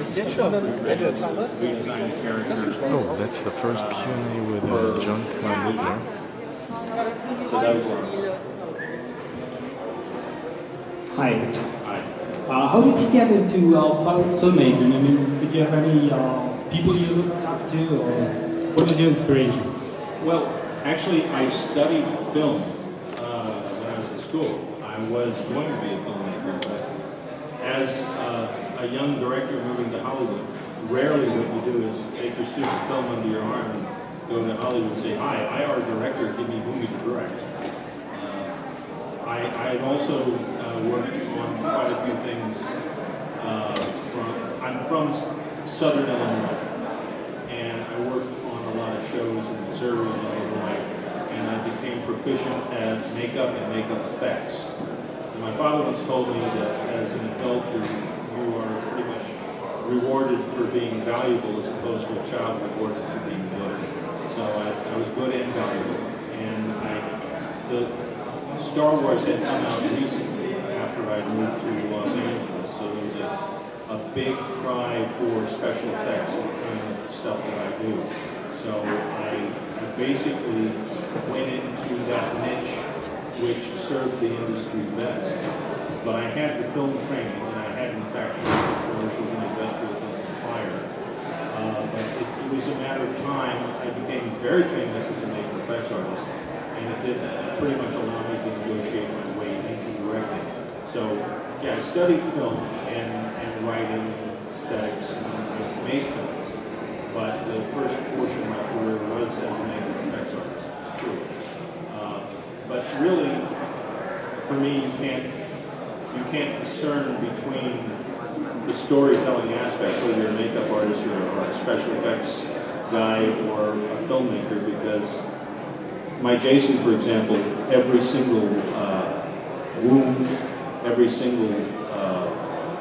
Oh, that's the first Q&A with John Buechler. Hi. How did you get into filmmaking? I mean, did you have any people you looked up to, or what was your inspiration? Well, actually, I studied film when I was in school. I was going to be a filmmaker, but as a young director moving to Hollywood, rarely what you do is take your student film under your arm and go to Hollywood and say, "Hi, I are a director, give me a movie to direct." I had also worked on quite a few things I'm from Southern Illinois, and I worked on a lot of shows in Missouri and Illinois, and I became proficient at makeup and makeup effects. And my father once told me that as an adult you are pretty much rewarded for being valuable as opposed to a child rewarded for being good. So I was good and valuable, and the Star Wars had come out recently after I moved to Los Angeles, so there was a big cry for special effects and the kind of stuff that I do. So I basically went into that niche which served the industry best. But I had the film training, and I had in fact worked in commercials and industrial films prior. But it was a matter of time. I became very famous as a makeup effects artist, and it did pretty much allow me to negotiate my way into directing. So, yeah, I studied film and writing and aesthetics and made films, but the first portion of my career was as a makeup effects artist. It's true. But really, for me, you can't discern between the storytelling aspects, whether you're a makeup artist or a special effects guy or a filmmaker, because my Jason, for example, every single wound, every single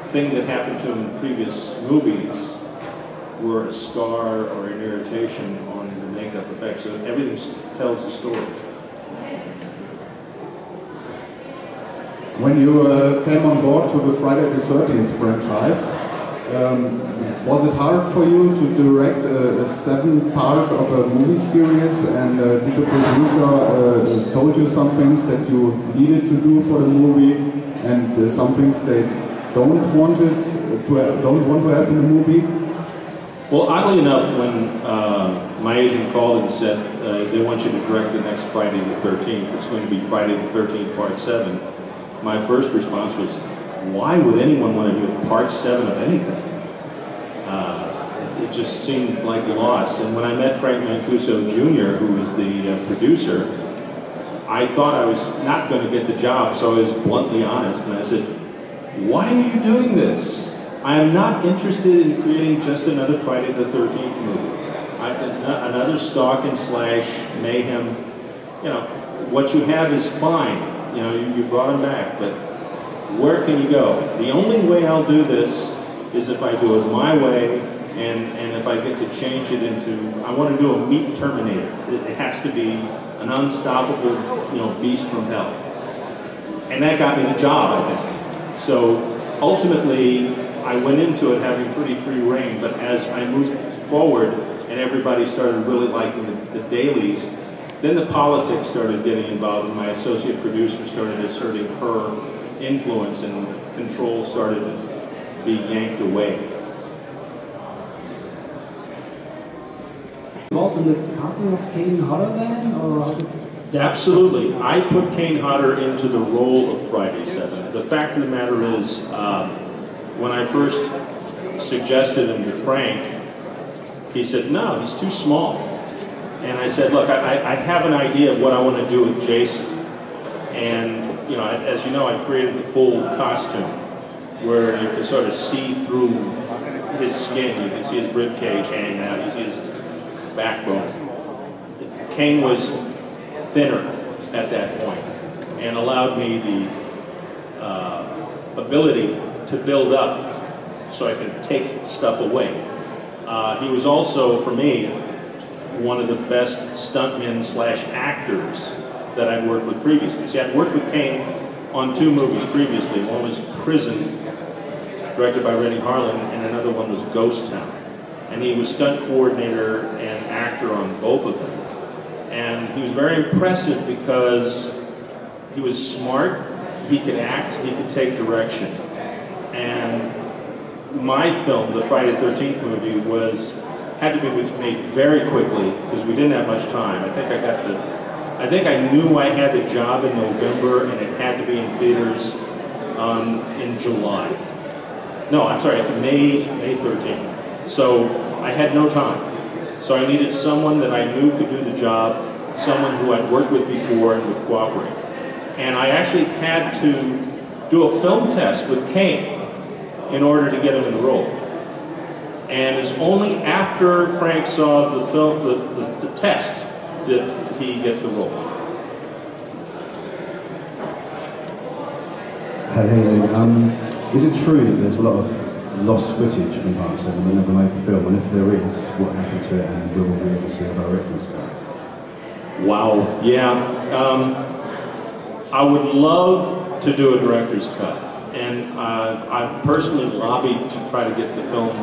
thing that happened to him in previous movies were a scar or an irritation on the makeup effects. So everything tells the story. When you came on board to the Friday the 13th franchise, was it hard for you to direct a 7-part of a movie series, and did the producer told you some things that you needed to do for the movie, and some things they don't want to have in the movie? Well, oddly enough, when my agent called and said they want you to direct the next Friday the 13th, it's going to be Friday the 13th Part 7, my first response was, why would anyone want to do Part 7 of anything? It just seemed like a loss. And when I met Frank Mancuso Jr., who was the producer, I thought I was not going to get the job, so I was bluntly honest, and I said, why are you doing this? I am not interested in creating just another Friday the 13th movie. Another stalk and slash mayhem. You know, what you have is fine. You know, you brought him back, but where can you go? The only way I'll do this is if I do it my way, and if I get to change it into, I want to do a meat Terminator. It has to be an unstoppable, beast from hell. And that got me the job, I think. So ultimately, I went into it having pretty free reign, but as I moved forward and everybody started really liking the dailies, then the politics started getting involved, and my associate producer started asserting her influence, and control started to be yanked away. Involved in the casting of Kane Hodder then, or how did that? Absolutely. I put Kane Hodder into the role of Friday 7. The fact of the matter is, when I first suggested him to Frank, he said, no, he's too small. And I said, look, I have an idea of what I want to do with Jason. And, as you know, I created the full costume where you can sort of see through his skin. You can see his rib cage hanging out. You see his backbone. Kane was thinner at that point and allowed me the ability to build up so I could take stuff away. He was also, for me, one of the best stuntmen slash actors that I'd worked with previously. See, I'd worked with Kane on 2 movies previously. One was Prison directed by Rennie Harlan, and another one was Ghost Town. And he was stunt coordinator and actor on both of them. And he was very impressive because he was smart, he could act, he could take direction. And my film, the Friday the 13th movie, had to be made very quickly because we didn't have much time. I think I knew I had the job in November and it had to be in theaters in July. No, I'm sorry, May 13th. So I had no time. So I needed someone that I knew could do the job, someone who I'd worked with before and would cooperate. And I actually had to do a film test with Kane in order to get him in the role. And it's only after Frank saw the film, the test, that he gets the role. Hey, is it true that there's a lot of lost footage from Part 7 that never made the film? And if there is, what happened to it, and will we ever see a director's cut? Wow, yeah. I would love to do a director's cut. And I've personally lobbied to try to get the film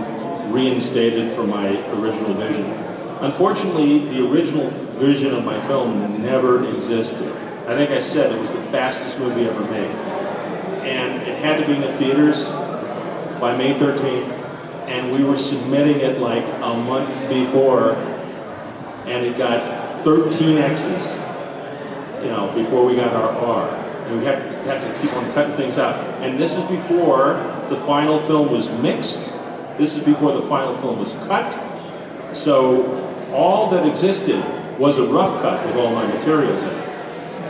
reinstated for my original vision. Unfortunately, the original vision of my film never existed. I think I said it was the fastest movie ever made. And it had to be in the theaters by May 13th, and we were submitting it like a month before, and it got 13 X's, you know, before we got our R. And we had to keep on cutting things out. And this is before the final film was mixed. This is before the final film was cut. So all that existed was a rough cut with all my materials in it.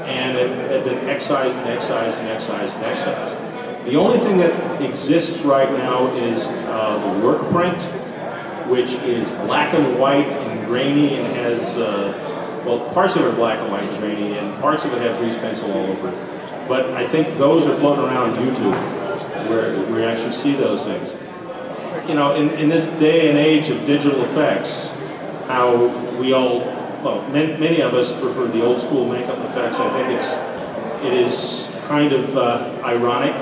And it had been excised and excised and excised and excised. The only thing that exists right now is the work print, which is black and white and grainy and has, well, parts of it are black and white and grainy, and parts of it have grease pencil all over it. But I think those are floating around YouTube, where we actually see those things. You know, in this day and age of digital effects, how we all, well, many of us prefer the old school makeup effects. I think it is kind of ironic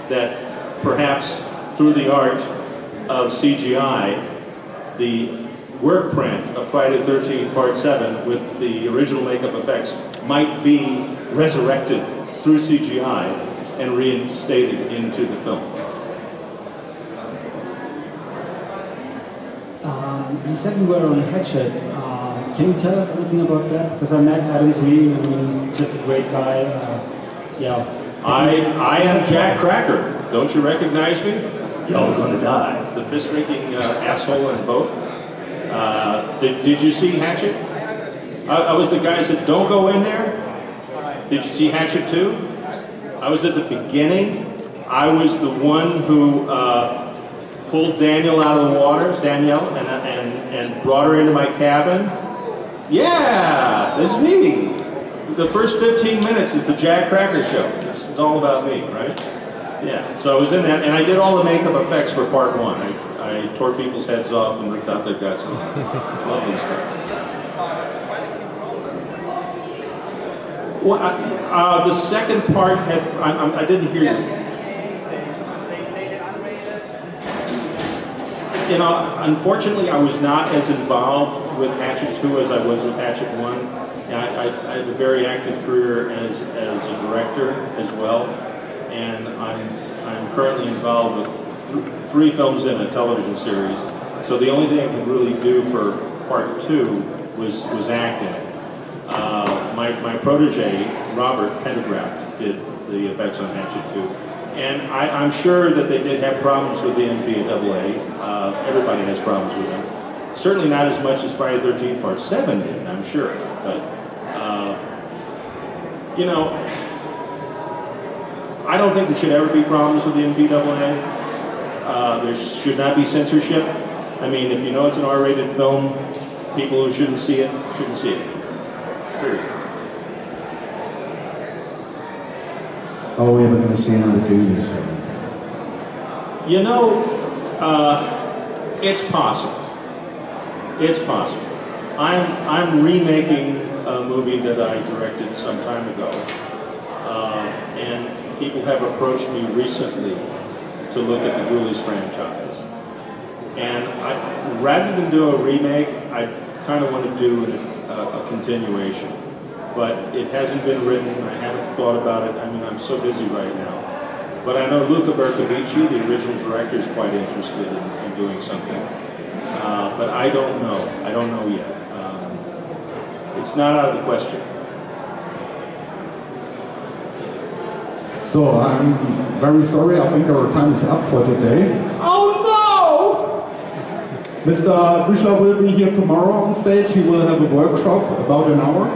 that perhaps through the art of CGI, the work print of Friday the 13th Part 7 with the original makeup effects might be resurrected through CGI and reinstated into the film. You said you were on Hatchet. Can you tell us anything about that? Because I met Adam Green, and he's just a great guy. Yeah. I am Jack Cracker. Don't you recognize me? Y'all gonna die. The piss-drinking asshole in Vogue. Did you see Hatchet? I was the guy that said, don't go in there. Did you see Hatchet 2? I was at the beginning. I was the one who pulled Danielle out of the water, and brought her into my cabin. Yeah, that's me. The first 15 minutes is the Jack Cracker show. It's all about me, right? Yeah, so I was in that, and I did all the makeup effects for Part 1. I tore people's heads off and ripped out their guts. Lovely stuff. Well, the second part had, I didn't hear you. You know, unfortunately, I was not as involved with Hatchet 2 as I was with Hatchet 1. I have a very active career as a director as well, and I'm currently involved with 3 films and a television series. So the only thing I could really do for Part 2 was acting. My protege, Robert Pendergraft, did the effects on Hatchet 2. And I'm sure that they did have problems with the MPAA. Everybody has problems with them. Certainly not as much as Friday the 13th Part 7 did, I'm sure. But, you know, I don't think there should ever be problems with the MPAA. There should not be censorship. I mean, if you know it's an R-rated film, people who shouldn't see it, shouldn't see it. Period. Are we ever going to see another Goonies film? You know, it's possible. It's possible. I'm remaking a movie that I directed some time ago, and people have approached me recently to look at the Ghoulies franchise. And rather than do a remake, I kind of want to do a continuation. But it hasn't been written, I haven't thought about it. I mean, I'm so busy right now. But I know Luca Bercovici, the original director, is quite interested in doing something. But I don't know. I don't know yet. It's not out of the question. So I'm very sorry, I think our time is up for today. Oh Mr. Buechler will be here tomorrow on stage. He will have a workshop about an hour.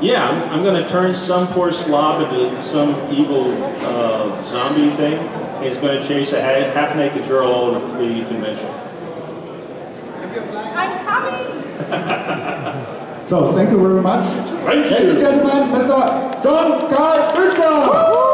Yeah, I'm going to turn some poor slob into some evil zombie thing. He's going to chase a half-naked girl all over the convention. I'm coming! So, thank you very much. Thank you. Ladies and gentlemen, Mr. John Carl Buechler!